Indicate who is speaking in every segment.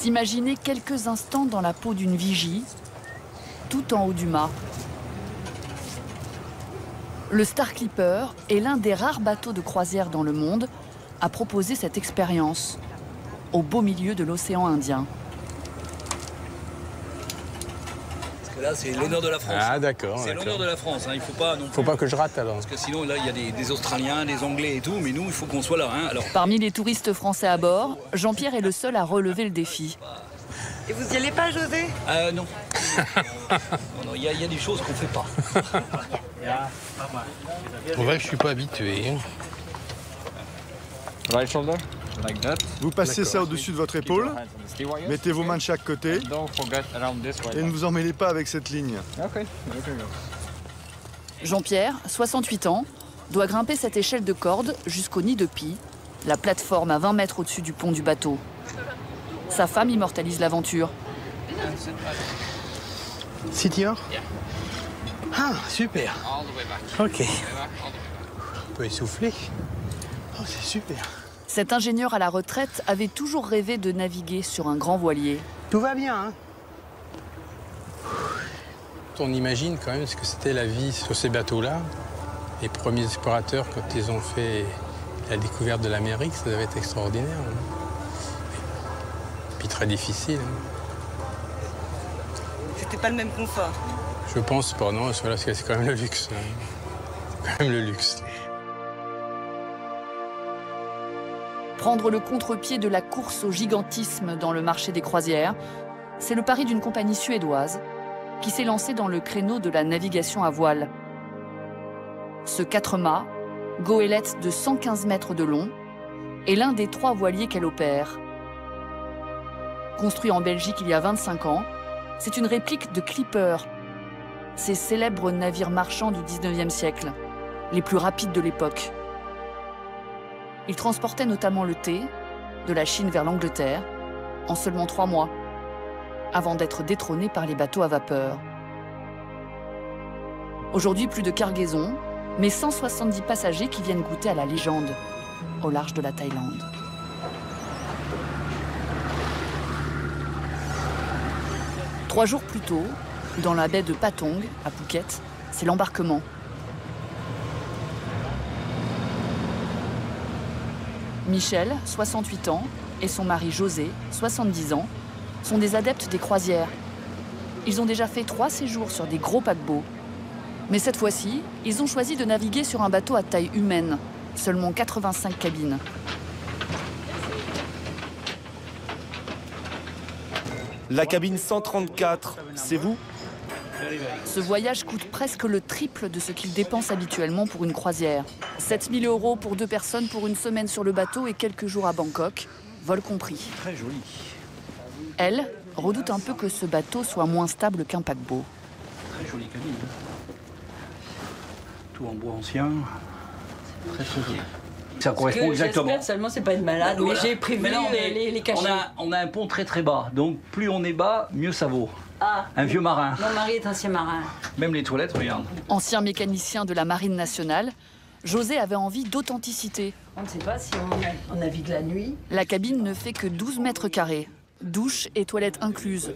Speaker 1: S'imaginer quelques instants dans la peau d'une vigie, tout en haut du mât. Le Star Clipper est l'un des rares bateaux de croisière dans le monde à proposer cette expérience, au beau milieu de l'océan Indien.
Speaker 2: Parce que là, c'est l'honneur de la France.
Speaker 3: Ah d'accord.
Speaker 2: C'est l'honneur de la France, hein. Il ne
Speaker 3: faut pas que je rate alors.
Speaker 2: Parce que sinon, là, il y a des Australiens, des Anglais et tout, mais nous, il faut qu'on soit là. Hein. Alors...
Speaker 1: Parmi les touristes français à bord, Jean-Pierre est le seul à relever le défi.
Speaker 4: Et vous y allez pas, José?
Speaker 2: Non. Non, il y a des choses qu'on ne fait pas.
Speaker 3: C'est vrai que je suis pas habitué.
Speaker 5: Vous passez ça au-dessus de votre épaule, mettez vos mains de chaque côté et ne vous emmêlez pas avec cette ligne.
Speaker 1: Jean-Pierre, 68 ans, doit grimper cette échelle de corde jusqu'au nid de pie, la plateforme à 20 mètres au-dessus du pont du bateau. Sa femme immortalise l'aventure.
Speaker 3: City-Or? Ah, super. Ok. On peut essouffler. Oh, c'est super.
Speaker 1: Cet ingénieur à la retraite avait toujours rêvé de naviguer sur un grand voilier.
Speaker 3: Tout va bien, hein? On imagine quand même ce que c'était la vie sur ces bateaux-là. Les premiers explorateurs, quand ils ont fait la découverte de l'Amérique, ça devait être extraordinaire. Puis très difficile.
Speaker 4: C'était pas le même confort.
Speaker 3: Je pense pas, non. Voilà, c'est quand même le luxe. Hein. C'est quand même le luxe.
Speaker 1: Prendre le contre-pied de la course au gigantisme dans le marché des croisières, c'est le pari d'une compagnie suédoise qui s'est lancée dans le créneau de la navigation à voile. Ce 4-mâts, goélette de 115 mètres de long, est l'un des 3 voiliers qu'elle opère. Construit en Belgique il y a 25 ans, c'est une réplique de Clipper, ces célèbres navires marchands du 19e siècle, les plus rapides de l'époque. Il transportait notamment le thé de la Chine vers l'Angleterre en seulement 3 mois, avant d'être détrôné par les bateaux à vapeur. Aujourd'hui, plus de cargaison, mais 170 passagers qui viennent goûter à la légende, au large de la Thaïlande. Trois jours plus tôt, dans la baie de Patong, à Phuket, c'est l'embarquement. Michel, 68 ans, et son mari José, 70 ans, sont des adeptes des croisières. Ils ont déjà fait 3 séjours sur des gros paquebots. Mais cette fois-ci, ils ont choisi de naviguer sur un bateau à taille humaine, seulement 85 cabines.
Speaker 6: La cabine 134, c'est vous?
Speaker 1: Ce voyage coûte presque le triple de ce qu'ils dépensent habituellement pour une croisière. 7 000 € pour 2 personnes pour une semaine sur le bateau et quelques jours à Bangkok, vol compris.
Speaker 2: Très joli.
Speaker 1: Elle redoute un peu que ce bateau soit moins stable qu'un paquebot.
Speaker 2: Très jolie cabine. Tout en bois ancien. Très joli. Ça correspond exactement.
Speaker 4: J'espère seulement c'est pas une malade, mais j'ai prévu les cachets.
Speaker 2: On a un pont très très bas, donc plus on est bas, mieux ça vaut.
Speaker 4: Ah,
Speaker 2: un vieux marin.
Speaker 4: Mon mari est ancien marin.
Speaker 2: Même les toilettes, regarde.
Speaker 1: Ancien mécanicien de la Marine nationale, José avait envie d'authenticité.
Speaker 4: On ne sait pas si on navigue la nuit.
Speaker 1: La cabine ne fait que 12 mètres carrés, douche et toilettes incluses.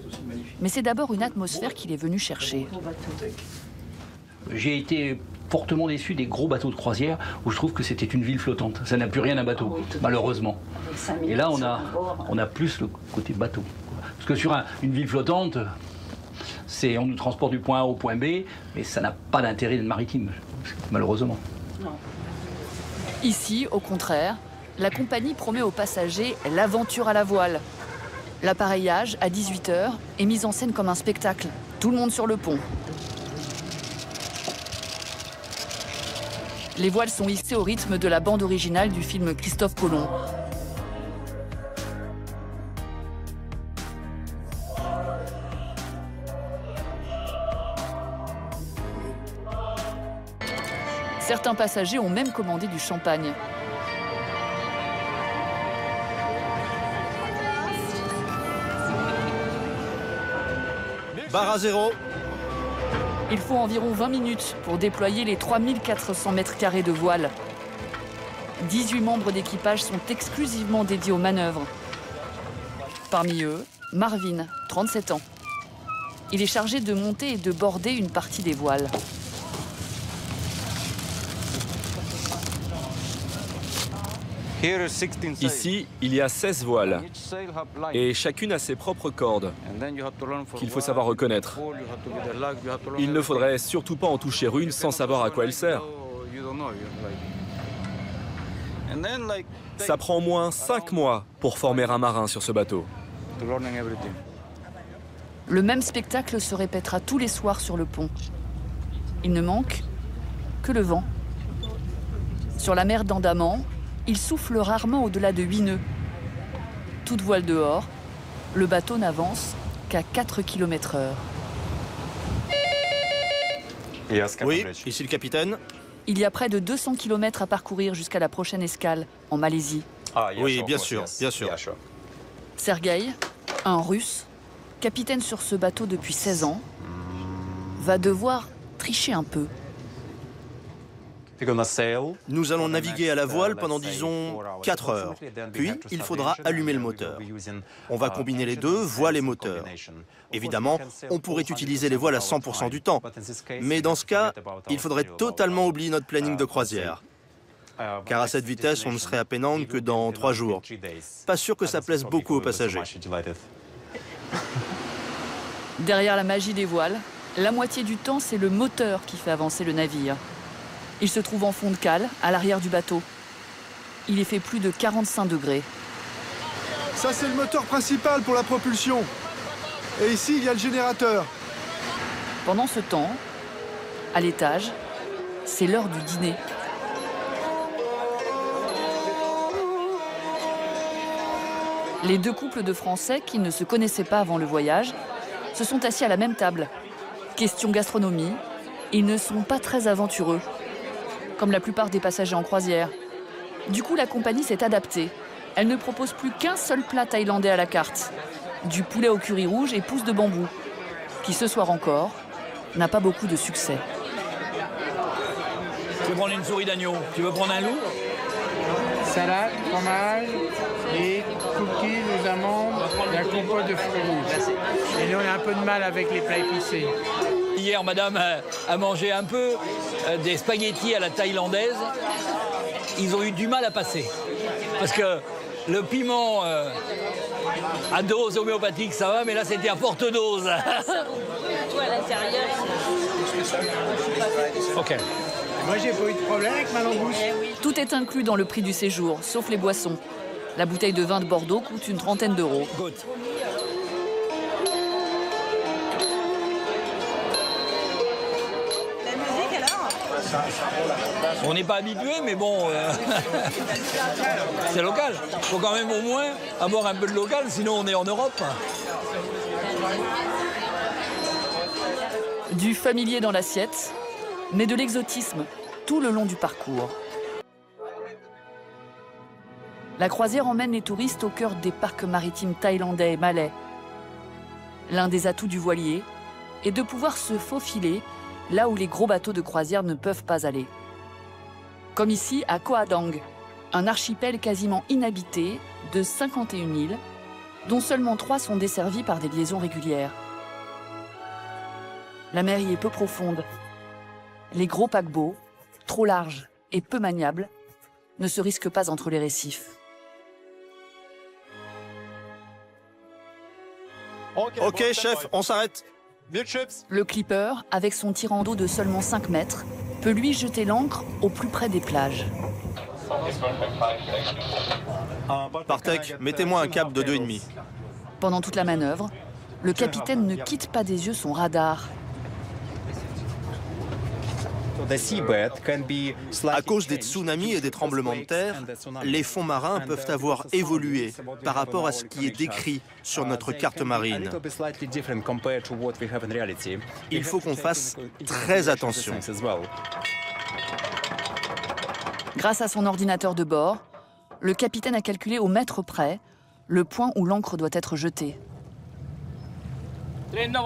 Speaker 1: Mais c'est d'abord une atmosphère qu'il est venu chercher.
Speaker 2: J'ai été fortement déçu des gros bateaux de croisière où je trouve que c'était une ville flottante. Ça n'a plus rien à bateau, malheureusement. Et là, on a plus le côté bateau. Parce que sur une ville flottante, on nous transporte du point A au point B, mais ça n'a pas d'intérêt maritime, malheureusement.
Speaker 4: Non.
Speaker 1: Ici, au contraire, la compagnie promet aux passagers l'aventure à la voile. L'appareillage, à 18 h, est mis en scène comme un spectacle. Tout le monde sur le pont. Les voiles sont hissées au rythme de la bande originale du film Christophe Colomb. Certains passagers ont même commandé du champagne.
Speaker 6: Barre à 0.
Speaker 1: Il faut environ 20 minutes pour déployer les 3400 mètres carrés de voile. 18 membres d'équipage sont exclusivement dédiés aux manœuvres. Parmi eux, Marvin, 37 ans. Il est chargé de monter et de border une partie des voiles.
Speaker 7: Ici, il y a 16 voiles et chacune a ses propres cordes qu'il faut savoir reconnaître. Il ne faudrait surtout pas en toucher une sans savoir à quoi elle sert. Ça prend au moins 5 mois pour former un marin sur ce bateau.
Speaker 1: Le même spectacle se répétera tous les soirs sur le pont. Il ne manque que le vent. Sur la mer d'Andaman, il souffle rarement au-delà de 8 nœuds. Toute voile dehors, le bateau n'avance qu'à 4 km/h.
Speaker 6: Oui, ici le capitaine.
Speaker 1: Il y a près de 200 km à parcourir jusqu'à la prochaine escale, en Malaisie.
Speaker 6: Oui, bien sûr, bien sûr.
Speaker 1: Sergueï, un Russe, capitaine sur ce bateau depuis 16 ans, va devoir tricher un peu.
Speaker 6: Nous allons naviguer à la voile pendant, disons, 4 heures. Puis, il faudra allumer le moteur. On va combiner les deux, voile et moteur. Évidemment, on pourrait utiliser les voiles à 100% du temps. Mais dans ce cas, il faudrait totalement oublier notre planning de croisière. Car à cette vitesse, on ne serait à Penang que dans 3 jours. Pas sûr que ça plaise beaucoup aux passagers.
Speaker 1: Derrière la magie des voiles, la moitié du temps, c'est le moteur qui fait avancer le navire. Il se trouve en fond de cale, à l'arrière du bateau. Il est fait plus de 45 degrés.
Speaker 5: Ça, c'est le moteur principal pour la propulsion. Et ici, il y a le générateur.
Speaker 1: Pendant ce temps, à l'étage, c'est l'heure du dîner. Les deux couples de Français qui ne se connaissaient pas avant le voyage se sont assis à la même table. Question gastronomie, ils ne sont pas très aventureux, comme la plupart des passagers en croisière. Du coup, la compagnie s'est adaptée. Elle ne propose plus qu'un seul plat thaïlandais à la carte. Du poulet au curry rouge et pousse de bambou, qui ce soir encore n'a pas beaucoup de succès.
Speaker 2: Tu veux prendre une souris d'agneau? Tu veux prendre un loup?
Speaker 3: Salade, fromage et cookies aux amandes et un compote de fruits rouges. Et nous, on a un peu de mal avec les plats épicés.
Speaker 2: Hier, madame a mangé un peu des spaghettis à la thaïlandaise. Ils ont eu du mal à passer. Parce que le piment à dose homéopathique, ça va, mais là, c'était à forte dose. OK.
Speaker 3: Moi, j'ai pas eu de problème avec ma langouste.
Speaker 1: Tout est inclus dans le prix du séjour, sauf les boissons. La bouteille de vin de Bordeaux coûte une trentaine d'euros.
Speaker 2: On n'est pas habitué, mais bon, c'est local. Il faut quand même au moins avoir un peu de local, sinon on est en Europe.
Speaker 1: Du familier dans l'assiette, mais de l'exotisme tout le long du parcours. La croisière emmène les touristes au cœur des parcs maritimes thaïlandais et malais. L'un des atouts du voilier est de pouvoir se faufiler là où les gros bateaux de croisière ne peuvent pas aller. Comme ici à Koh Adang, un archipel quasiment inhabité de 51 îles, dont seulement 3 sont desservies par des liaisons régulières. La mer y est peu profonde. Les gros paquebots, trop larges et peu maniables, ne se risquent pas entre les récifs.
Speaker 6: Ok, chef, on s'arrête.
Speaker 1: Le clipper, avec son tirant d'eau de seulement 5 mètres, peut lui jeter l'ancre au plus près des plages.
Speaker 6: Partec, mettez-moi un cap de 2,5.
Speaker 1: Pendant toute la manœuvre, le capitaine ne quitte pas des yeux son radar.
Speaker 6: À cause des tsunamis et des tremblements de terre, les fonds marins peuvent avoir évolué par rapport à ce qui est décrit sur notre carte marine. Il faut qu'on fasse très attention.
Speaker 1: Grâce à son ordinateur de bord, le capitaine a calculé au mètre près le point où l'ancre doit être jetée.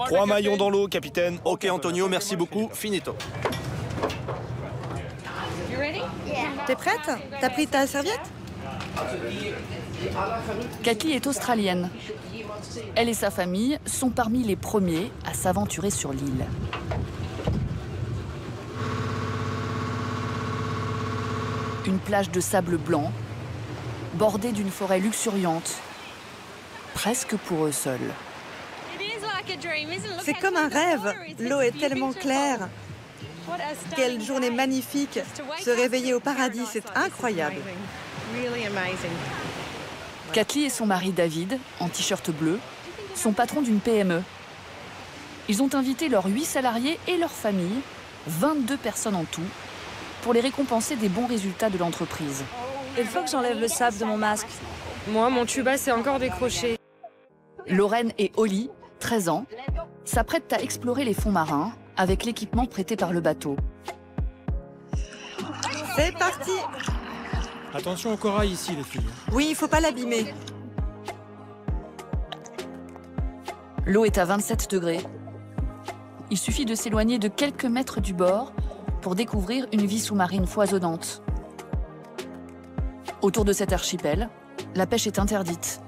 Speaker 6: 3 maillons dans l'eau, capitaine. Ok, Antonio, merci beaucoup. Finito.
Speaker 8: T'es prête? T'as pris ta serviette?
Speaker 1: Cathy est australienne. Elle et sa famille sont parmi les premiers à s'aventurer sur l'île. Une plage de sable blanc, bordée d'une forêt luxuriante, presque pour eux seuls.
Speaker 8: C'est comme un rêve. L'eau est tellement claire. Quelle journée magnifique. Se réveiller au paradis, c'est incroyable.
Speaker 1: Kathleen et son mari David, en t-shirt bleu, sont patrons d'une PME. Ils ont invité leurs 8 salariés et leurs familles, 22 personnes en tout, pour les récompenser des bons résultats de l'entreprise.
Speaker 4: Il faut que j'enlève le sable de mon masque.
Speaker 9: Moi, mon tuba s'est encore décroché.
Speaker 1: Lorraine et Holly, 13 ans, s'apprêtent à explorer les fonds marins avec l'équipement prêté par le bateau.
Speaker 8: C'est parti.
Speaker 10: Attention au corail ici, les filles.
Speaker 8: Oui, il faut pas l'abîmer.
Speaker 1: L'eau est à 27 degrés. Il suffit de s'éloigner de quelques mètres du bord pour découvrir une vie sous-marine foisonnante. Autour de cet archipel, la pêche est interdite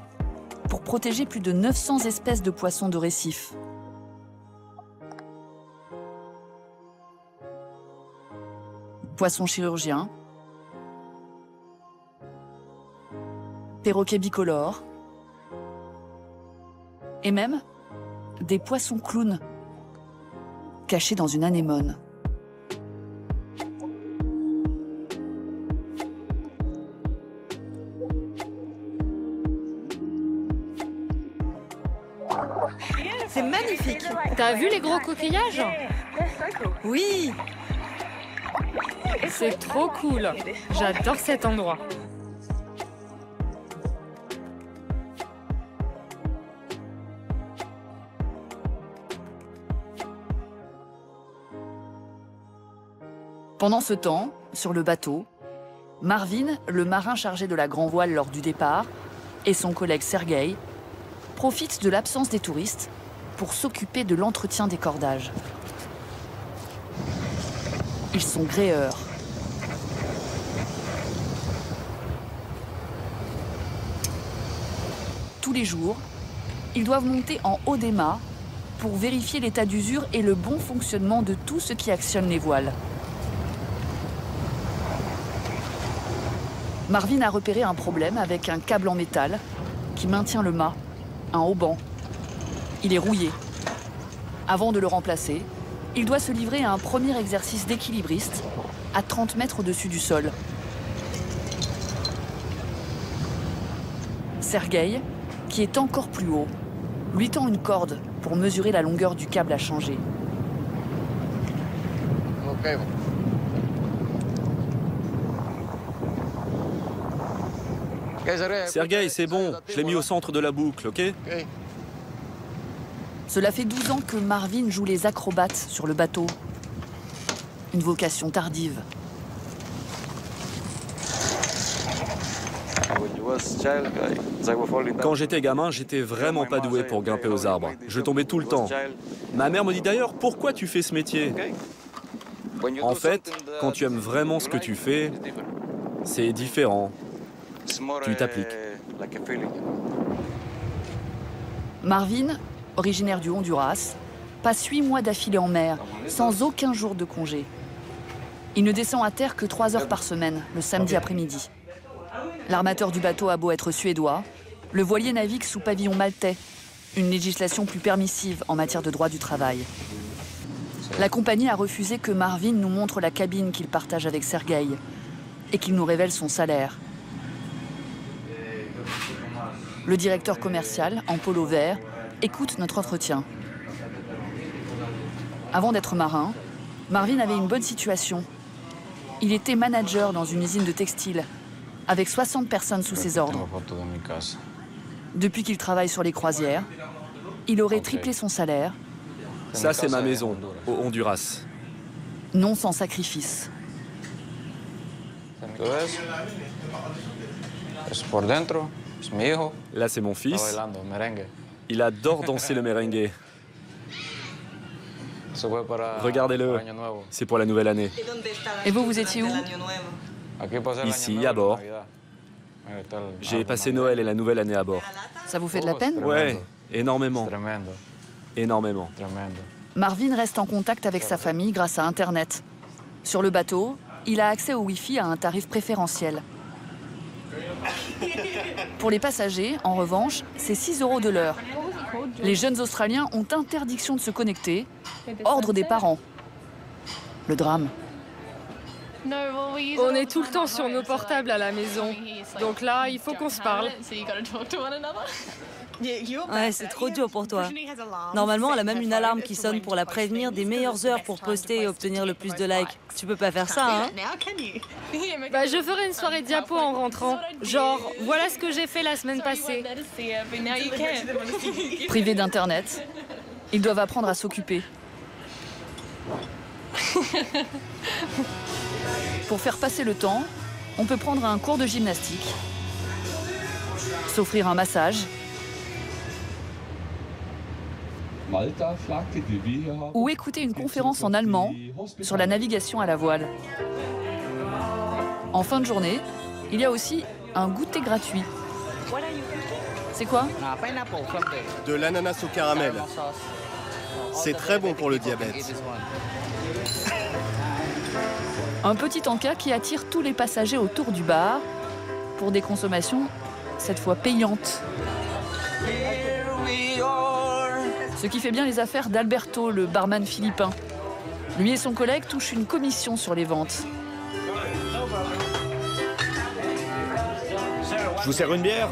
Speaker 1: pour protéger plus de 900 espèces de poissons de récif. Poissons chirurgiens, perroquets bicolores et même des poissons clowns cachés dans une anémone.
Speaker 8: C'est magnifique.
Speaker 9: T'as vu les gros coquillages?
Speaker 8: Oui.
Speaker 9: C'est trop cool. J'adore cet endroit.
Speaker 1: Pendant ce temps, sur le bateau, Marvin, le marin chargé de la grand voile lors du départ, et son collègue Sergueï profitent de l'absence des touristes pour s'occuper de l'entretien des cordages. Ils sont gréeurs. Tous les jours, ils doivent monter en haut des mâts pour vérifier l'état d'usure et le bon fonctionnement de tout ce qui actionne les voiles. Marvin a repéré un problème avec un câble en métal qui maintient le mât, un haubans. Il est rouillé. Avant de le remplacer, il doit se livrer à un premier exercice d'équilibriste à 30 mètres au-dessus du sol. Sergueï, qui est encore plus haut, lui tend une corde pour mesurer la longueur du câble à changer.
Speaker 7: Sergueï, c'est bon, je l'ai mis au centre de la boucle, ok?
Speaker 1: Cela fait 12 ans que Marvin joue les acrobates sur le bateau. Une vocation tardive.
Speaker 7: Quand j'étais gamin, j'étais vraiment pas doué pour grimper aux arbres. Je tombais tout le temps. Ma mère me dit d'ailleurs, pourquoi tu fais ce métier? En fait, quand tu aimes vraiment ce que tu fais, c'est différent. Tu t'appliques.
Speaker 1: Marvin, originaire du Honduras, passe 8 mois d'affilée en mer, sans aucun jour de congé. Il ne descend à terre que 3 heures par semaine, le samedi après-midi. L'armateur du bateau a beau être suédois, le voilier navigue sous pavillon maltais, une législation plus permissive en matière de droit du travail. La compagnie a refusé que Marvin nous montre la cabine qu'il partage avec Sergueï et qu'il nous révèle son salaire. Le directeur commercial, en polo vert, écoute notre entretien. Avant d'être marin, Marvin avait une bonne situation. Il était manager dans une usine de textile, avec 60 personnes sous ses ordres. Depuis qu'il travaille sur les croisières, il aurait triplé son salaire.
Speaker 7: Ça, c'est ma maison, au Honduras.
Speaker 1: Non sans sacrifice.
Speaker 7: Là, c'est mon fils. Il adore danser le merengue. Regardez-le, c'est pour la nouvelle année.
Speaker 1: Et vous étiez où?
Speaker 7: Ici, à bord. J'ai passé Noël et la nouvelle année à bord.
Speaker 1: Ça vous fait de la peine?
Speaker 7: Ouais, Énormément. Énormément.
Speaker 1: Marvin reste en contact avec sa famille grâce à Internet. Sur le bateau, il a accès au Wi-Fi à un tarif préférentiel. Pour les passagers, en revanche, c'est 6 € de l'heure. Les jeunes Australiens ont interdiction de se connecter, ordre des parents. Le drame.
Speaker 9: On est tout le temps sur nos portables à la maison. Donc là, il faut qu'on se parle.
Speaker 4: Ouais, c'est trop dur pour toi. Normalement, elle a même une alarme qui sonne pour la prévenir des meilleures heures pour poster et obtenir le plus de likes. Tu peux pas faire ça, hein?
Speaker 9: Bah, je ferai une soirée diapo en rentrant. Genre, voilà ce que j'ai fait la semaine passée.
Speaker 1: Privés d'Internet, ils doivent apprendre à s'occuper. Pour faire passer le temps, on peut prendre un cours de gymnastique, s'offrir un massage ou écouter une conférence en allemand sur la navigation à la voile. En fin de journée, il y a aussi un goûter gratuit. C'est quoi?
Speaker 11: De l'ananas au caramel. C'est très bon pour le diabète.
Speaker 1: Un petit encas qui attire tous les passagers autour du bar pour des consommations cette fois payantes. Ce qui fait bien les affaires d'Alberto, le barman philippin. Lui et son collègue touchent une commission sur les ventes.
Speaker 11: Je vous sers une bière?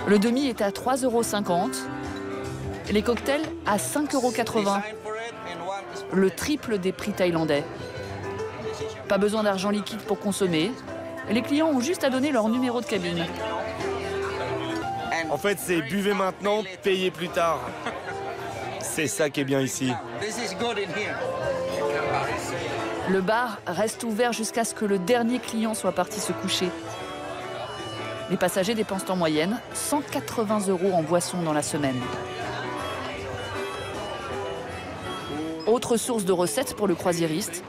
Speaker 1: Le demi est à 3,50 €. Les cocktails à 5,80 €. Le triple des prix thaïlandais. Pas besoin d'argent liquide pour consommer. Les clients ont juste à donner leur numéro de cabine.
Speaker 11: En fait, c'est buvez maintenant, payez plus tard. C'est ça qui est bien ici.
Speaker 1: Le bar reste ouvert jusqu'à ce que le dernier client soit parti se coucher. Les passagers dépensent en moyenne 180 € en boissons dans la semaine. Autre source de recettes pour le croisiériste,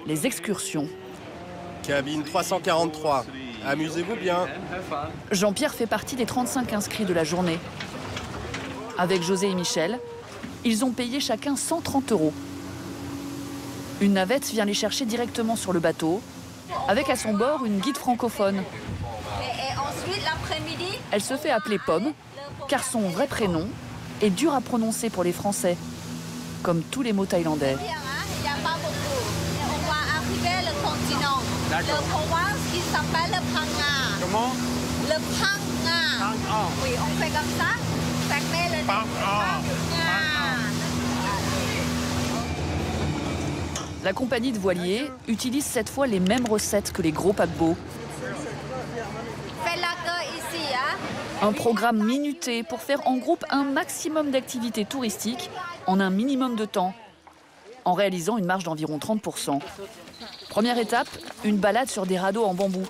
Speaker 1: les excursions.
Speaker 11: Cabine 343. Amusez-vous bien.
Speaker 1: Jean-Pierre fait partie des 35 inscrits de la journée. Avec José et Michel, ils ont payé chacun 130 €. Une navette vient les chercher directement sur le bateau, avec à son bord une guide francophone. Elle se fait appeler Pomme, car son vrai prénom est dur à prononcer pour les Français, comme tous les mots thaïlandais.
Speaker 12: Il n'y a pas beaucoup. On va arriver le continent. Le province qui s'appelle le Phang.
Speaker 3: Comment?
Speaker 12: Le Phang. Oui, on fait comme ça. Ça met le Phang.
Speaker 1: La compagnie de voiliers utilise cette fois les mêmes recettes que les gros paquebots.
Speaker 12: Fais la queue ici, hein.
Speaker 1: Un programme minuté pour faire en groupe un maximum d'activités touristiques en un minimum de temps, en réalisant une marge d'environ 30%. Première étape, une balade sur des radeaux en bambou.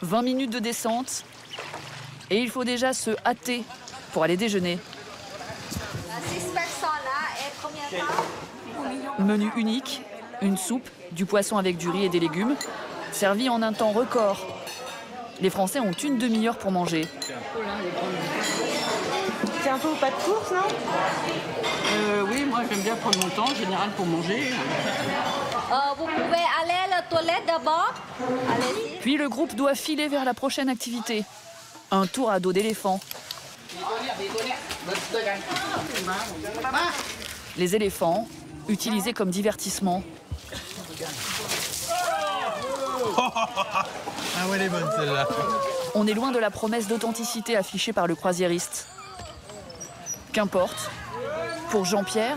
Speaker 1: 20 minutes de descente, et il faut déjà se hâter pour aller déjeuner.
Speaker 12: 6 personnes là, et combien de temps?
Speaker 1: Menu unique, une soupe, du poisson avec du riz et des légumes, servi en un temps record. Les Français ont une demi-heure pour manger.
Speaker 13: C'est un peu au pas de course, non?
Speaker 14: Oui, moi j'aime bien prendre mon temps en général pour manger.
Speaker 12: Vous pouvez aller à la toilette d'abord. Allez-y.
Speaker 1: Puis le groupe doit filer vers la prochaine activité. Un tour à dos d'éléphant. Les éléphants, utilisés comme divertissement.
Speaker 3: Ah ouais, elle est bonne celle-là.
Speaker 1: On est loin de la promesse d'authenticité affichée par le croisiériste. Qu'importe, pour Jean-Pierre,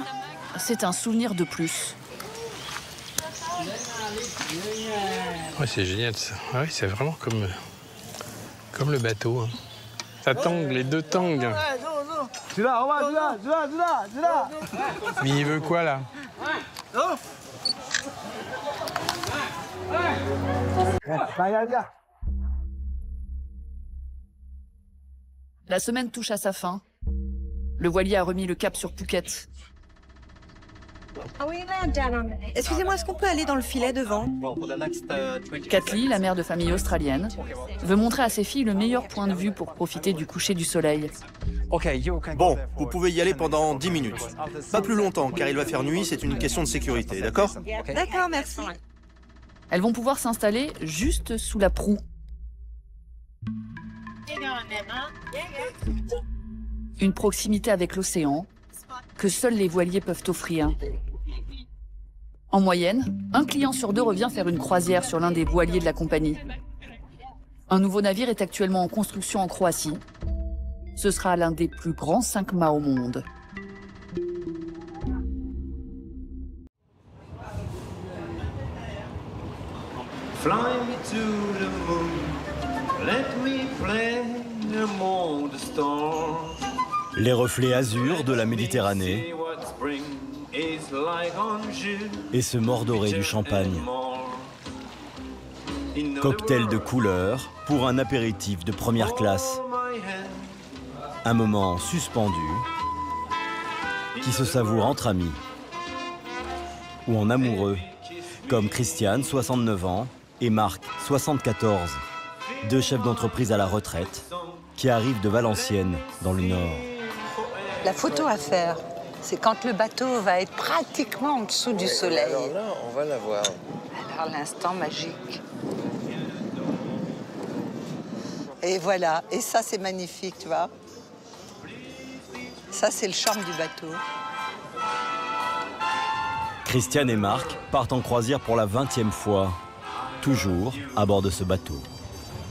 Speaker 1: c'est un souvenir de plus.
Speaker 3: Ouais, c'est génial ça. Ah oui, c'est vraiment comme le bateau. Hein. Ça tangue, les deux tanguent. Mais il veut quoi là?
Speaker 1: La semaine touche à sa fin. Le voilier a remis le cap sur Phuket.
Speaker 8: Excusez-moi, est-ce qu'on peut aller dans le filet devant?
Speaker 1: Kathleen, la mère de famille australienne, veut montrer à ses filles le meilleur point de vue pour profiter du coucher du soleil.
Speaker 6: Bon, vous pouvez y aller pendant 10 minutes. Pas plus longtemps, car il va faire nuit, c'est une question de sécurité, d'accord?
Speaker 8: D'accord, merci.
Speaker 1: Elles vont pouvoir s'installer juste sous la proue. Une proximité avec l'océan que seuls les voiliers peuvent offrir. En moyenne, un client sur deux revient faire une croisière sur l'un des voiliers de la compagnie. Un nouveau navire est actuellement en construction en Croatie. Ce sera l'un des plus grands 5 mâts au monde.
Speaker 15: Fly me to the moon, let me play among the stars.
Speaker 16: Les reflets azur de la Méditerranée et ce mordoré du champagne. Cocktail de couleurs pour un apéritif de première classe. Un moment suspendu qui se savoure entre amis ou en amoureux, comme Christiane, 69 ans, et Marc, 74, deux chefs d'entreprise à la retraite qui arrivent de Valenciennes, dans le Nord.
Speaker 17: La photo à faire, c'est quand le bateau va être pratiquement en dessous du soleil.
Speaker 11: Alors là, on va la voir.
Speaker 17: Alors l'instant magique. Et voilà, et ça c'est magnifique, tu vois. Ça c'est le charme du bateau.
Speaker 16: Christiane et Marc partent en croisière pour la 20e fois, toujours à bord de ce bateau.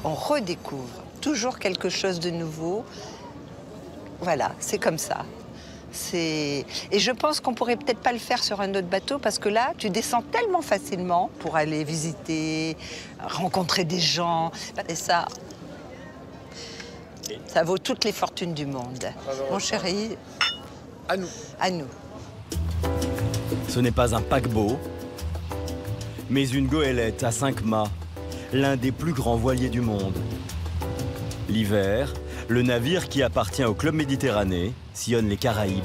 Speaker 17: On redécouvre toujours quelque chose de nouveau. Voilà, c'est comme ça. Et je pense qu'on pourrait peut-être pas le faire sur un autre bateau parce que là, tu descends tellement facilement pour aller visiter, rencontrer des gens. Et ça vaut toutes les fortunes du monde. Mon chéri,
Speaker 11: à nous.
Speaker 17: À nous.
Speaker 16: Ce n'est pas un paquebot, mais une goélette à 5 mâts, l'un des plus grands voiliers du monde. L'hiver, le navire qui appartient au Club Méditerranée sillonne les Caraïbes.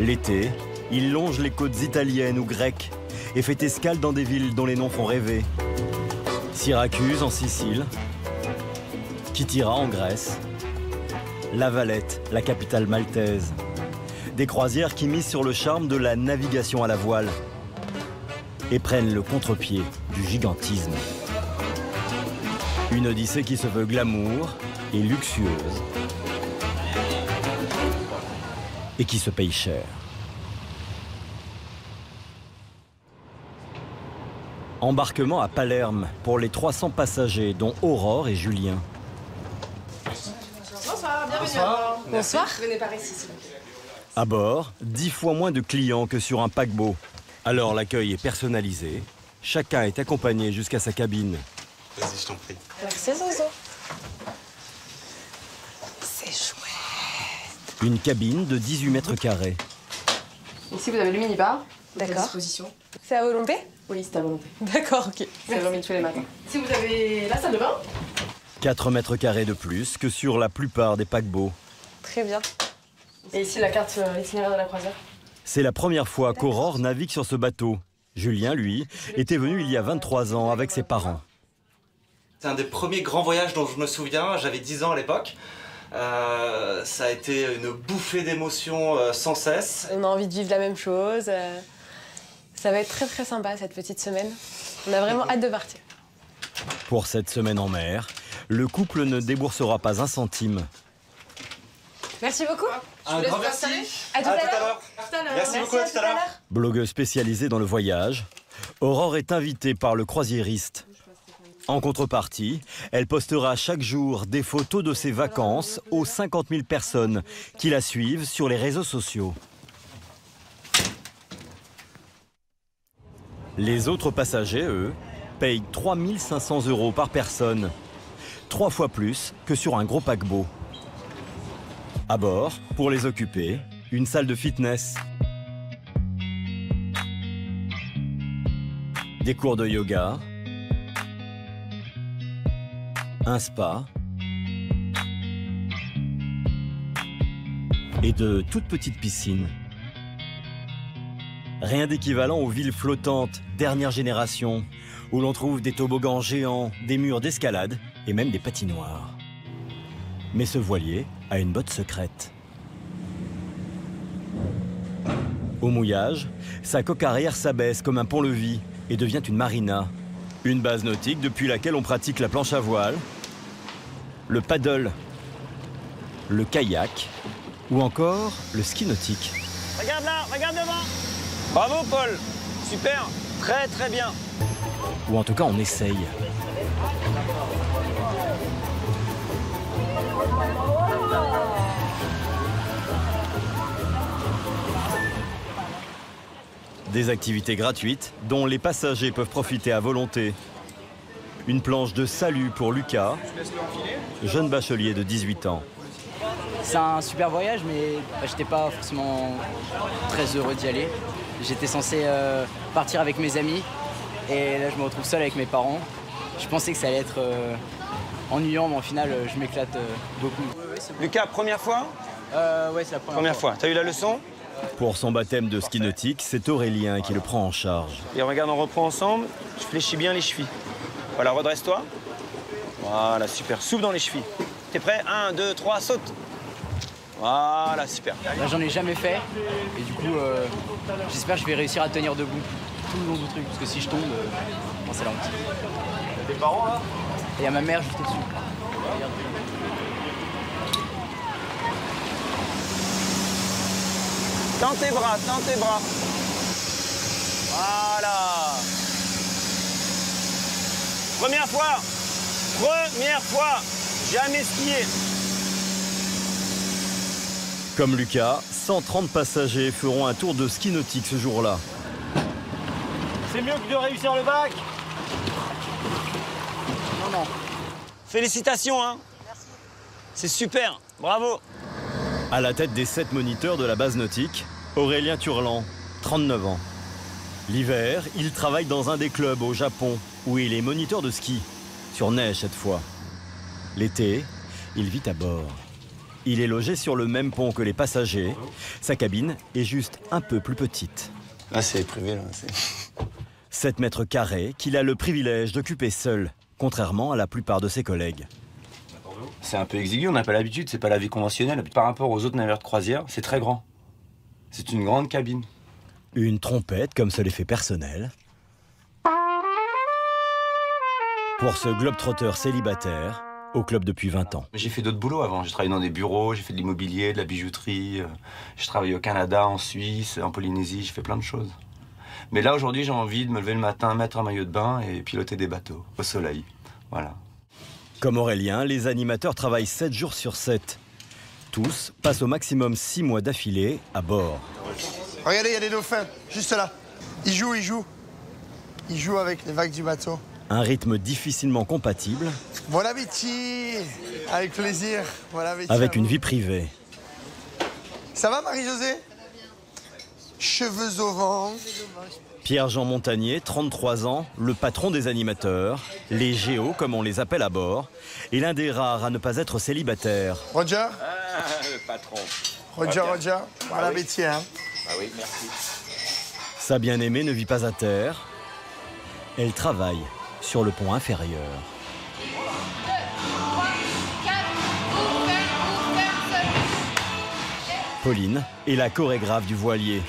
Speaker 16: L'été, il longe les côtes italiennes ou grecques et fait escale dans des villes dont les noms font rêver. Syracuse en Sicile, Kythira en Grèce, La Valette, la capitale maltaise. Des croisières qui misent sur le charme de la navigation à la voile et prennent le contre-pied du gigantisme. Une odyssée qui se veut glamour et luxueuse et qui se paye cher. Embarquement à Palerme pour les 300 passagers dont Aurore et Julien.
Speaker 13: Bonsoir, bienvenue.
Speaker 11: Bonsoir.
Speaker 13: Bonsoir. Venez par ici.
Speaker 16: À bord, 10 fois moins de clients que sur un paquebot. Alors l'accueil est personnalisé. Chacun est accompagné jusqu'à sa cabine.
Speaker 11: Vas-y, je t'en prie.
Speaker 13: Merci, Zozo.
Speaker 17: C'est chouette.
Speaker 16: Une cabine de 18 mètres carrés.
Speaker 13: Ici, vous avez le minibar.
Speaker 17: D'accord.
Speaker 13: Disposition. C'est à volonté? Oui, c'est à volonté. D'accord, ok. C'est remis tous les matins. Ici, vous avez la salle de bain.
Speaker 16: 4 mètres carrés de plus que sur la plupart des paquebots.
Speaker 13: Très bien. Et ici, la carte itinéraire de la croisière.
Speaker 16: C'est la première fois qu'Aurore navigue sur ce bateau. Julien, lui, était venu il y a 23 ans avec ses parents.
Speaker 18: C'est un des premiers grands voyages dont je me souviens, j'avais 10 ans à l'époque. Ça a été une bouffée d'émotions sans cesse.
Speaker 13: On a envie de vivre la même chose. Ça va être très très sympa cette petite semaine. On a vraiment hâte de partir.
Speaker 16: Pour cette semaine en mer, le couple ne déboursera pas un centime.
Speaker 13: Merci beaucoup.
Speaker 18: Un grand merci.
Speaker 13: À tout à l'heure.
Speaker 18: Merci beaucoup, à tout à l'heure.
Speaker 16: Blogueuse spécialisée dans le voyage, Aurore est invitée par le croisiériste. En contrepartie, elle postera chaque jour des photos de ses vacances aux 50 000 personnes qui la suivent sur les réseaux sociaux. Les autres passagers, eux, payent 3 500 € par personne, 3 fois plus que sur un gros paquebot. À bord, pour les occuper, une salle de fitness, des cours de yoga, un spa et de toutes petites piscines. Rien d'équivalent aux villes flottantes, dernière génération, où l'on trouve des toboggans géants, des murs d'escalade et même des patinoires. Mais ce voilier a une botte secrète. Au mouillage, sa coque arrière s'abaisse comme un pont-levis et devient une marina, une base nautique depuis laquelle on pratique la planche à voile, le paddle, le kayak ou encore le ski nautique.
Speaker 19: Regarde là, regarde devant. Bravo Paul, super, très très bien.
Speaker 16: Ou en tout cas, on essaye. Des activités gratuites dont les passagers peuvent profiter à volonté. Une planche de salut pour Lucas, jeune bachelier de 18 ans.
Speaker 20: C'est un super voyage, mais j'étais pas forcément très heureux d'y aller. J'étais censé partir avec mes amis, et là je me retrouve seul avec mes parents. Je pensais que ça allait être ennuyant, mais au final je m'éclate beaucoup.
Speaker 19: Lucas, première fois?
Speaker 20: Ouais, c'est la première fois.
Speaker 19: T'as eu la leçon?
Speaker 16: Pour son baptême de ski nautique, c'est Aurélien qui le prend en charge.
Speaker 19: Et regarde, on reprend ensemble. Je fléchis bien les chevilles. Voilà, redresse-toi. Voilà, super. Souffle dans les chevilles. T'es prêt? 1, 2, 3, saute. Voilà, super.
Speaker 20: Là, j'en ai jamais fait. Et du coup, j'espère que je vais réussir à tenir debout tout le long du truc. Parce que si je tombe, c'est la honte.
Speaker 19: T'as tes parents là?
Speaker 20: Et il y a ma mère juste au-dessus.
Speaker 19: Tends tes bras, tends tes bras. Voilà. Première fois, jamais skié.
Speaker 16: Comme Lucas, 130 passagers feront un tour de ski nautique ce jour-là.
Speaker 19: C'est mieux que de réussir le bac. Non. Félicitations, hein. Merci. C'est super, bravo.
Speaker 16: À la tête des 7 moniteurs de la base nautique, Aurélien Turlan, 39 ans. L'hiver, il travaille dans un des clubs au Japon, où il est moniteur de ski, sur neige cette fois. L'été, il vit à bord. Il est logé sur le même pont que les passagers. Sa cabine est juste un peu plus petite.
Speaker 19: Là, c'est privé, là.
Speaker 16: 7 mètres carrés qu'il a le privilège d'occuper seul, contrairement à la plupart de ses collègues.
Speaker 21: C'est un peu exigu, on n'a pas l'habitude, c'est pas la vie conventionnelle. Par rapport aux autres navires de croisière, c'est très grand. C'est une grande cabine.
Speaker 16: Une trompette comme ce l'effet personnel. Pour ce globe-trotteur célibataire, au club depuis 20 ans.
Speaker 21: J'ai fait d'autres boulots avant, j'ai travaillé dans des bureaux, j'ai fait de l'immobilier, de la bijouterie, j'ai travaillé au Canada, en Suisse, en Polynésie, j'ai fait plein de choses. Mais là aujourd'hui j'ai envie de me lever le matin, mettre un maillot de bain et piloter des bateaux, au soleil. Voilà.
Speaker 16: Comme Aurélien, les animateurs travaillent 7 jours sur 7. Tous passent au maximum 6 mois d'affilée à bord.
Speaker 22: Regardez, il y a des dauphins, juste là. Ils jouent. Ils jouent avec les vagues du bateau.
Speaker 16: Un rythme difficilement compatible.
Speaker 22: Bon appétit. Avec plaisir. Bon appétit.
Speaker 16: Avec une vie privée.
Speaker 22: Ça va, Marie-Josée? Cheveux au vent.
Speaker 16: Pierre-Jean Montagnier, 33 ans, le patron des animateurs, les géos comme on les appelle à bord, et l'un des rares à ne pas être célibataire.
Speaker 22: Roger?
Speaker 19: Le patron.
Speaker 22: Roger. Bon appétit, hein.
Speaker 19: Ah oui, merci.
Speaker 16: Sa bien-aimée ne vit pas à terre. Elle travaille sur le pont inférieur. Pauline est la chorégraphe du voilier.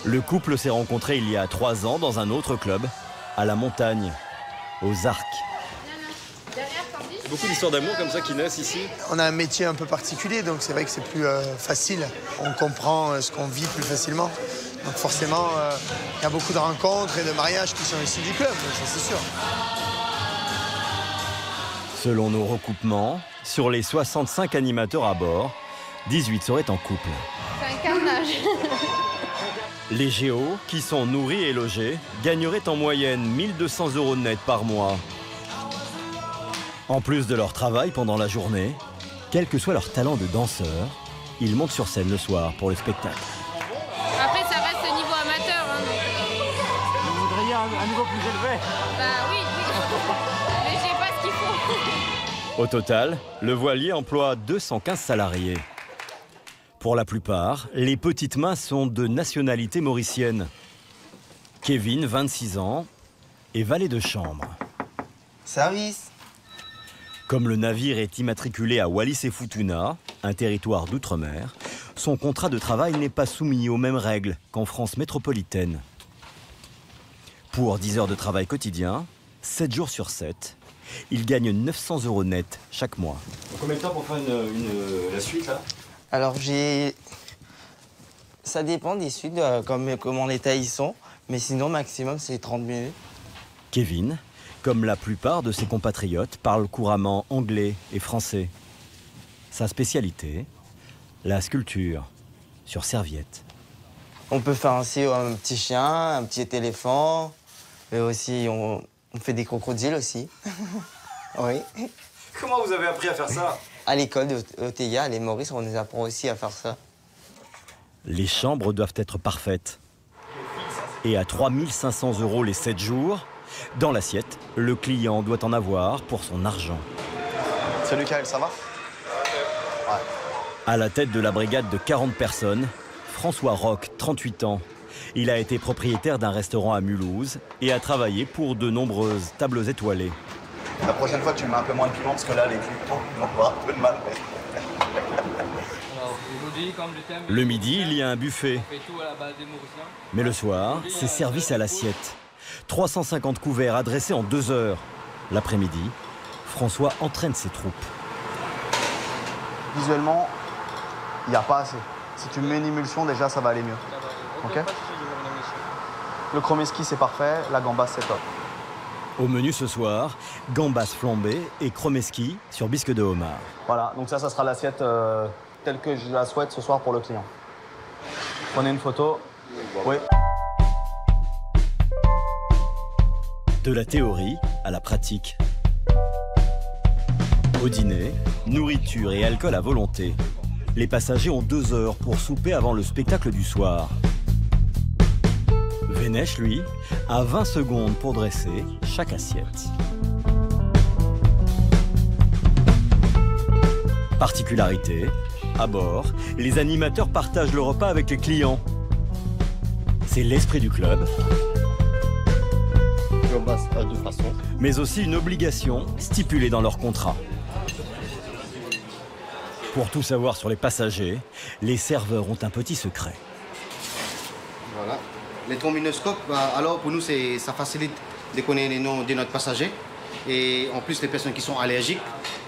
Speaker 16: Le couple s'est rencontré il y a 3 ans dans un autre club, à la montagne, aux Arcs.
Speaker 7: Beaucoup d'histoires d'amour comme ça qui naissent ici.
Speaker 22: On a un métier un peu particulier, donc c'est vrai que c'est plus facile. On comprend ce qu'on vit plus facilement. Donc forcément, il y a beaucoup de rencontres et de mariages qui sont issus du club, ça c'est sûr.
Speaker 16: Selon nos recoupements, sur les 65 animateurs à bord, 18 seraient en couple.
Speaker 9: C'est un carnage.
Speaker 16: Les géos, qui sont nourris et logés, gagneraient en moyenne 1 200 € net par mois. En plus de leur travail pendant la journée, quel que soit leur talent de danseur, ils montent sur scène le soir pour le spectacle.
Speaker 9: Après, ça reste niveau amateur. Hein.
Speaker 22: Vous voudriez un niveau plus élevé?
Speaker 9: Bah oui. Mais j'ai pas ce qu'il faut.
Speaker 16: Au total, le voilier emploie 215 salariés. Pour la plupart, les petites mains sont de nationalité mauricienne. Kevin, 26 ans, est valet de chambre.
Speaker 2: Service.
Speaker 16: Comme le navire est immatriculé à Wallis-et-Futuna, un territoire d'outre-mer, son contrat de travail n'est pas soumis aux mêmes règles qu'en France métropolitaine. Pour 10 heures de travail quotidien, 7 jours sur 7, il gagne 900 € net chaque mois.
Speaker 2: Combien de temps pour faire la suite là? Alors ça dépend des suites, comme en état ils sont, mais sinon maximum c'est 30 minutes.
Speaker 16: Kevin, comme la plupart de ses compatriotes, parle couramment anglais et français. Sa spécialité, la sculpture sur serviette.
Speaker 2: On peut faire ainsi un petit chien, un petit éléphant, mais aussi on fait des crocodiles aussi. Oui.
Speaker 16: Comment vous avez appris à faire ça?
Speaker 2: À l'école de Oteya, à l'île Maurice, on nous apprend aussi à faire ça.
Speaker 16: Les chambres doivent être parfaites. Et à 3 500 € les 7 jours, dans l'assiette, le client doit en avoir pour son argent.
Speaker 2: Salut Kyle, ça va?
Speaker 16: Ouais. À la tête de la brigade de 40 personnes, François Roch, 38 ans. Il a été propriétaire d'un restaurant à Mulhouse et a travaillé pour de nombreuses tables étoilées.
Speaker 2: La prochaine fois, tu mets un peu moins de piment parce que là, les clients vont avoir un peu de mal.
Speaker 16: Le midi, il y a un buffet. Mais le soir, c'est service à l'assiette. 350 couverts adressés en 2 heures. L'après-midi, François entraîne ses troupes.
Speaker 2: Visuellement, il n'y a pas assez. Si tu mets une émulsion, déjà, ça va aller mieux. Ok? Le chromeski, c'est parfait. La gambasse, c'est top.
Speaker 16: Au menu ce soir, gambas flambées et chromeski sur bisque de homard.
Speaker 2: Voilà, donc ça sera l'assiette telle que je la souhaite ce soir pour le client. Prenez une photo. Oui.
Speaker 16: De la théorie à la pratique. Au dîner, nourriture et alcool à volonté. Les passagers ont 2 heures pour souper avant le spectacle du soir. Vénèche, lui, a 20 secondes pour dresser chaque assiette. Particularité, à bord, les animateurs partagent le repas avec les clients. C'est l'esprit du club, mais aussi une obligation stipulée dans leur contrat. Pour tout savoir sur les passagers, les serveurs ont un petit secret.
Speaker 2: Voilà. Les trombinoscopes, alors pour nous, ça facilite de connaître les noms de notre passager. Et en plus, les personnes qui sont allergiques.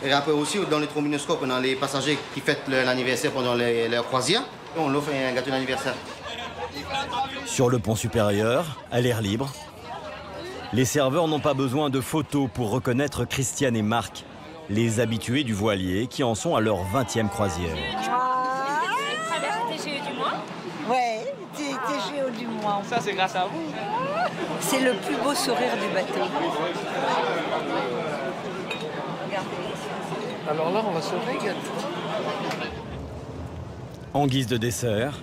Speaker 2: Et après aussi, dans les trombinoscopes, on a les passagers qui fêtent l'anniversaire pendant leur croisière. On leur fait un gâteau d'anniversaire.
Speaker 16: Sur le pont supérieur, à l'air libre, les serveurs n'ont pas besoin de photos pour reconnaître Christiane et Marc, les habitués du voilier qui en sont à leur 20e croisière.
Speaker 17: Ouais, TGO du mois.
Speaker 14: Ça, c'est grâce à vous.
Speaker 17: C'est le plus beau sourire du bateau. Regardez.
Speaker 3: Alors là, on va se régaler.
Speaker 16: En guise de dessert,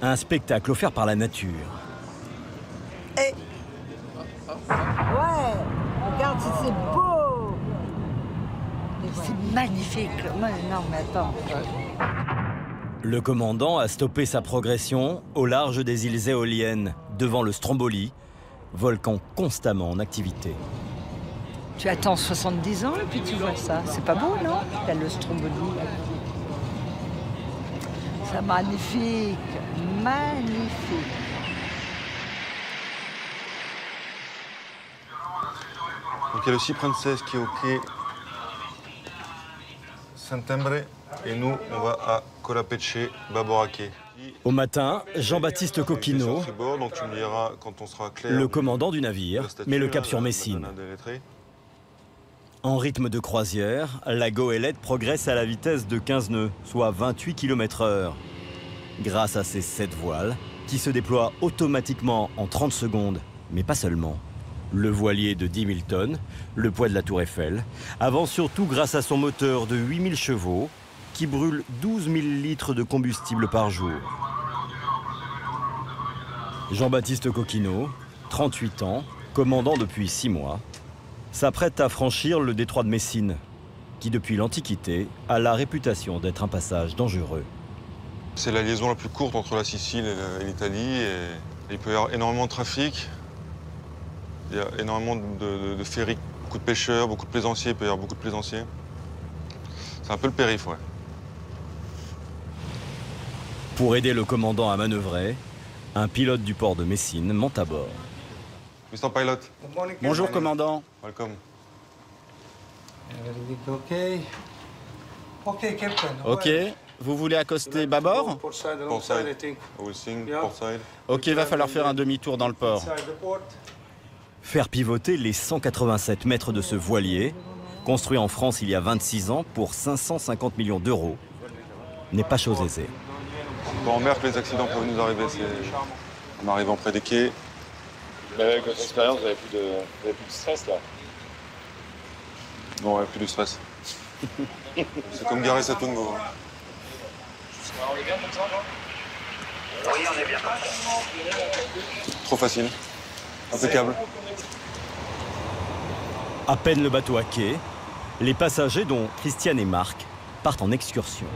Speaker 16: un spectacle offert par la nature.
Speaker 17: Et... Ouais, regarde si c'est beau. C'est magnifique. Non, mais attends.
Speaker 16: Le commandant a stoppé sa progression au large des îles éoliennes, devant le Stromboli, volcan constamment en activité.
Speaker 17: Tu attends 70 ans et puis tu vois ça. C'est pas beau, non? T'as le Stromboli. C'est magnifique. Magnifique.
Speaker 5: Donc il y a le Sea Princess qui est au quai Saint-Imbre et nous on va à Colapetche, Baboraquet.
Speaker 16: Au matin, Jean-Baptiste Coquino, le commandant du navire, met le cap sur Messine. En rythme de croisière, la goélette progresse à la vitesse de 15 nœuds, soit 28 km/h. Grâce à ses 7 voiles, qui se déploient automatiquement en 30 secondes, mais pas seulement. Le voilier de 10 000 tonnes, le poids de la Tour Eiffel, avance surtout grâce à son moteur de 8000 chevaux, qui brûle 12 000 litres de combustible par jour. Jean-Baptiste Coquino, 38 ans, commandant depuis 6 mois, s'apprête à franchir le détroit de Messine, qui depuis l'Antiquité a la réputation d'être un passage dangereux.
Speaker 5: C'est la liaison la plus courte entre la Sicile et l'Italie. Et il peut y avoir énormément de trafic. Il y a énormément de ferries, beaucoup de pêcheurs, beaucoup de plaisanciers. Il peut y avoir beaucoup de plaisanciers. C'est un peu le périph', ouais.
Speaker 16: Pour aider le commandant à manœuvrer, un pilote du port de Messine monte à bord.
Speaker 5: Mr. Pilot.
Speaker 4: Bonjour, commandant.
Speaker 5: Welcome.
Speaker 4: Ok, vous voulez accoster bâbord?
Speaker 5: Portside. I will sing portside.
Speaker 4: Ok, il va falloir faire un demi-tour dans le port.
Speaker 16: Faire pivoter les 187 mètres de ce voilier, construit en France il y a 26 ans pour 550 millions d'euros, n'est pas chose aisée.
Speaker 5: Bon, en mer que les accidents peuvent nous arriver. En arrivant près des quais.
Speaker 10: Mais avec votre expérience, vous avez plus de stress là?
Speaker 5: Non, ouais, plus de stress. C'est comme garer sa Tungo.
Speaker 10: On est bien comme ça, non? Oui, on est bien.
Speaker 5: Trop facile. Impeccable.
Speaker 16: À peine le bateau à quai, les passagers, dont Christiane et Marc, partent en excursion.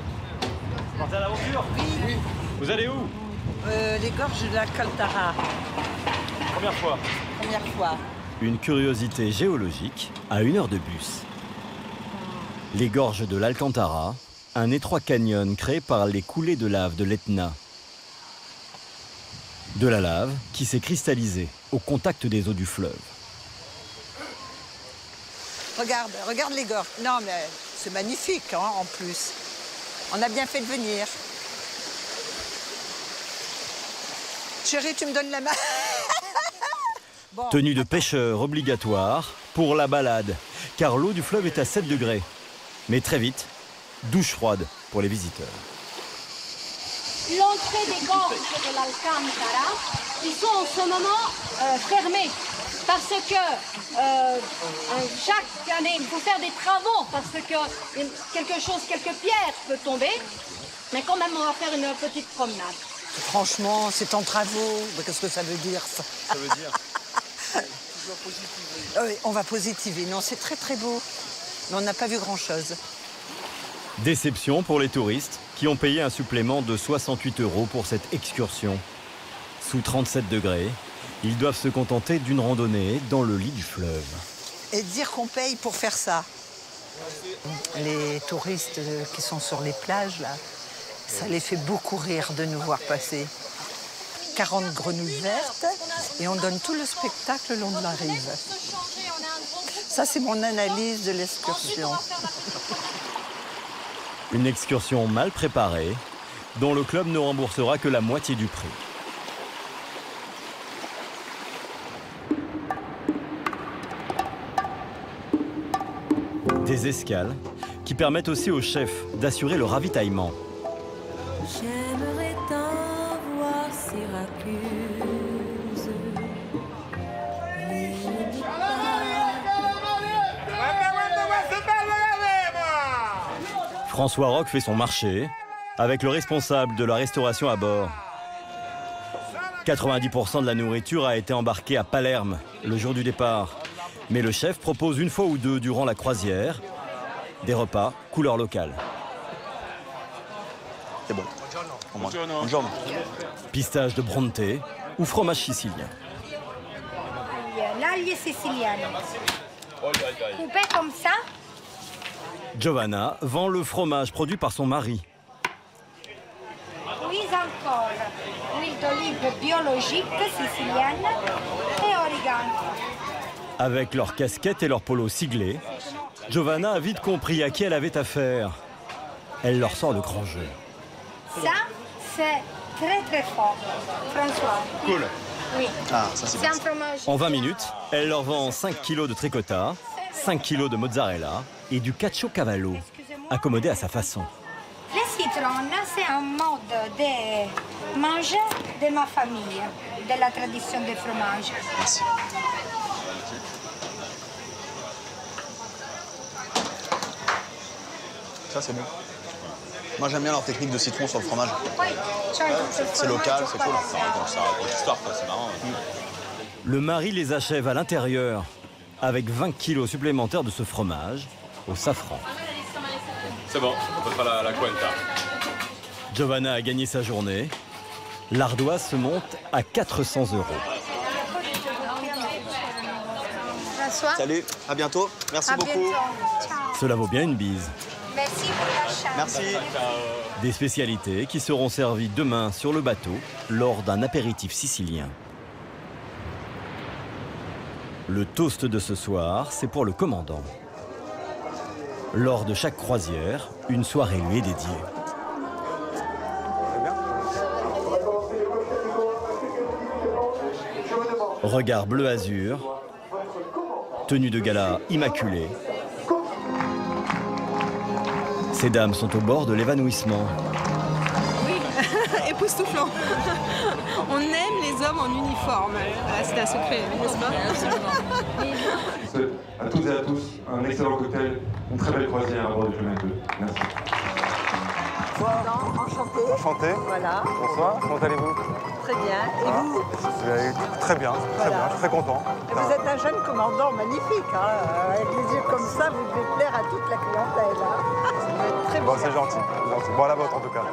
Speaker 19: Vous partez à l'aventure? Oui. Vous allez où?
Speaker 17: Les gorges de l'Alcantara.
Speaker 19: Première fois?
Speaker 17: Première fois.
Speaker 16: Une curiosité géologique à 1 heure de bus. Les gorges de l'Alcantara, un étroit canyon créé par les coulées de lave de l'Etna. De la lave qui s'est cristallisée au contact des eaux du fleuve.
Speaker 17: Regarde les gorges. Non, mais c'est magnifique, hein, en plus. On a bien fait de venir. Chérie, tu me donnes la main. Bon.
Speaker 16: Tenue de pêcheur obligatoire pour la balade, car l'eau du fleuve est à 7 degrés. Mais très vite, douche froide pour les visiteurs.
Speaker 12: L'entrée des gorges de l'Alcantara, ils sont en ce moment fermés. Parce que chaque année, il faut faire des travaux, parce que quelques pierres peuvent tomber. Mais quand même, on va faire une petite promenade.
Speaker 17: Franchement, c'est en travaux. Qu'est-ce que ça veut dire, ça?
Speaker 5: Ça veut dire
Speaker 17: oui, on va positiver. Non, c'est très très beau. Mais on n'a pas vu grand-chose.
Speaker 16: Déception pour les touristes qui ont payé un supplément de 68 € pour cette excursion. Sous 37 degrés, ils doivent se contenter d'une randonnée dans le lit du fleuve.
Speaker 17: Et dire qu'on paye pour faire ça. Les touristes qui sont sur les plages, là, ça les fait beaucoup rire de nous voir passer. 40 grenouilles vertes et on donne tout le spectacle le long de la rive. Ça, c'est mon analyse de l'excursion.
Speaker 16: Une excursion mal préparée, dont le club ne remboursera que la moitié du prix. Des escales qui permettent aussi au chef d'assurer le ravitaillement.
Speaker 23: J'aimerais tant voir Syracuse.
Speaker 16: François Roch fait son marché avec le responsable de la restauration à bord. 90% de la nourriture a été embarquée à Palerme le jour du départ. Mais le chef propose une fois ou deux durant la croisière des repas couleur locale.
Speaker 5: C'est bon. Buongiorno.
Speaker 16: Pistage de Bronte ou fromage sicilien.
Speaker 12: L'aglio siciliano. Coupé comme ça.
Speaker 16: Giovanna vend le fromage produit par son mari.
Speaker 12: Puis encore, l'huile d'olive biologique sicilienne et origano.
Speaker 16: Avec leurs casquettes et leurs polos siglés, Giovanna a vite compris à qui elle avait affaire. Elle leur sort le grand jeu.
Speaker 12: Ça, c'est très très fort, François.
Speaker 5: Cool.
Speaker 12: Oui.
Speaker 5: Ah, ça c'est
Speaker 12: un fromage.
Speaker 16: En 20 minutes, elle leur vend 5 kilos de tricotta, 5 kilos de mozzarella et du caciocavallo, accommodé à sa façon.
Speaker 12: Le citron, c'est un mode de manger de ma famille, de la tradition du fromage.
Speaker 5: Merci. Ça c'est bon. Moi j'aime bien leur technique de citron sur le fromage. C'est local, c'est cool. Ça raconte l'histoire, c'est marrant.
Speaker 16: Le mari les achève à l'intérieur avec 20 kilos supplémentaires de ce fromage au safran.
Speaker 10: C'est bon, on peut faire la cuenta.
Speaker 16: Giovanna a gagné sa journée. L'ardoise se monte à 400 €.
Speaker 1: Bonsoir.
Speaker 21: Salut, à bientôt. Merci beaucoup.
Speaker 1: Bientôt. Ciao.
Speaker 16: Cela vaut bien une bise.
Speaker 1: Merci pour l'achat.
Speaker 21: Merci.
Speaker 16: Des spécialités qui seront servies demain sur le bateau lors d'un apéritif sicilien. Le toast de ce soir, c'est pour le commandant. Lors de chaque croisière, une soirée lui est dédiée. Regard bleu azur, tenue de gala immaculée. Ces dames sont au bord de l'évanouissement.
Speaker 6: Oui, époustouflant. On aime les hommes en uniforme. C'est un secret, n'est-ce pas?
Speaker 5: À toutes et à tous, un excellent cocktail, une très belle croisière à bord du Flamingo. Merci.
Speaker 17: Enchanté.
Speaker 5: Enchanté.
Speaker 17: Voilà.
Speaker 5: Bonsoir, comment allez-vous?
Speaker 17: Très bien. Et vous?
Speaker 5: Très bien, très bien, je suis très content.
Speaker 17: Vous êtes un jeune commandant magnifique. Hein. Avec les yeux comme ça, vous devez plaire à toute la clientèle. Hein. Vous êtes très
Speaker 5: bon, c'est gentil, Bon, à la vôtre en tout cas.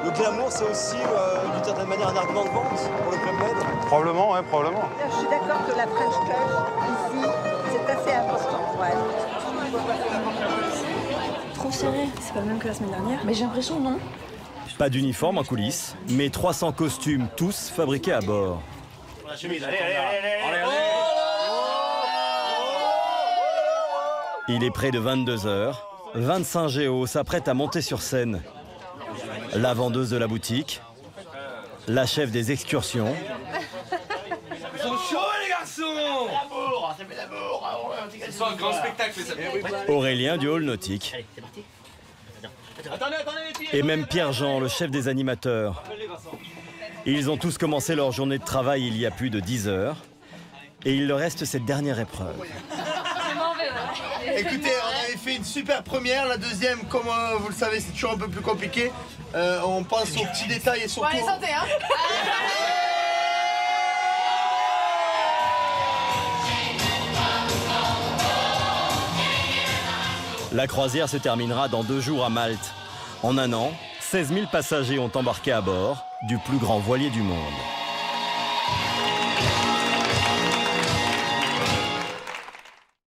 Speaker 8: Le glamour, c'est aussi d'une certaine manière un argument de vente pour le Club Med?
Speaker 5: Probablement, oui, probablement.
Speaker 17: Je suis d'accord que la French Touch, ici, c'est assez important. Ouais.
Speaker 6: Trop serré, c'est pas le même que la semaine dernière. Mais j'ai l'impression, non?
Speaker 16: Pas d'uniforme en coulisses, mais 300 costumes, tous fabriqués à bord.
Speaker 8: La chemise, allez.
Speaker 16: Il est près de 22 h. 25 géos s'apprêtent à monter sur scène. La vendeuse de la boutique, la chef des excursions.
Speaker 8: Ils sont chauds les garçons! L'amour, ça fait l'amour! C'est un grand spectacle, ça.
Speaker 16: Aurélien du hall nautique.
Speaker 8: Attendez, les filles!
Speaker 16: Et même Pierre-Jean, le chef des animateurs. Ils ont tous commencé leur journée de travail il y a plus de 10 heures. Et il leur reste cette dernière épreuve.
Speaker 22: Écoutez, on avait fait une super première. La deuxième, comme vous le savez, c'est toujours un peu plus compliqué. On pense aux petits détails et surtout...
Speaker 6: Bon, allez, santé, hein.
Speaker 16: La croisière se terminera dans 2 jours à Malte. En un an, 16 000 passagers ont embarqué à bord du plus grand voilier du monde.